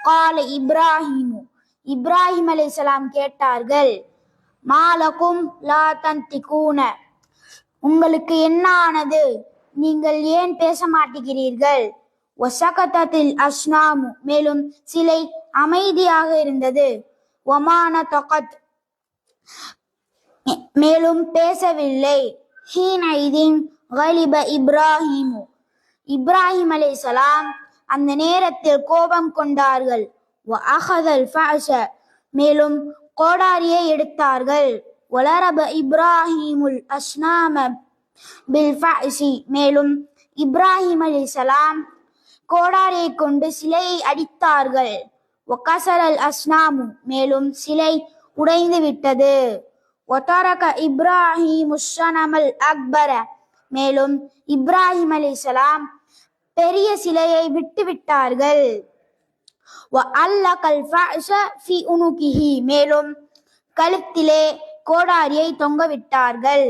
கால இப்ராஹிமு, இப்ராஹிம் அலைஹிஸ்ஸலாம் கேட்டார்கள், மாலகும் லா தன்திகூன, உங்களுக்கு என்ன ஆனது, நீங்கள் ஏன் பேச மாட்டேங்கிறீர்கள்? வசகதத்தில் அஸ்னாமு, மேலும் சிலை அமைதியாக இருந்தது. வமான தகத், மேலும் பேசவில்லை. ஹீன இதின் கலிப இப்ராஹிமு, இப்ராஹிம் அலைஹிஸ்ஸலாம் அந்த நேரத்தில் கோபம் கொண்டார்கள். வ அகதல் ஃபஅஸ, மேலும் கோடாரியை எடுத்தார்கள். வலரப இப்ராஹிமுல் அஸ்னாம பில் ஃபஅஸி, மேலும் இப்ராஹிம் அலைஹிஸ்ஸலாம் கோடாரியை கொண்டு சிலையை அடித்தார்கள். வகஸரல் அஸ்னாமு, மேலும் சிலை உடைந்து விட்டது. வதரக இப்ராஹிமுஸ் ஸனமல் அக்பர, மேலும் இப்ராஹிம் அலைஹிஸ்ஸலாம் பெரிய சிலையை விட்டு விட்டார்கள். வஅல்லகல் ஃபஅஸ ஃபீ உனுகிஹி, மேலும் கழுத்திலே கோடாரியை தொங்க விட்டார்கள்.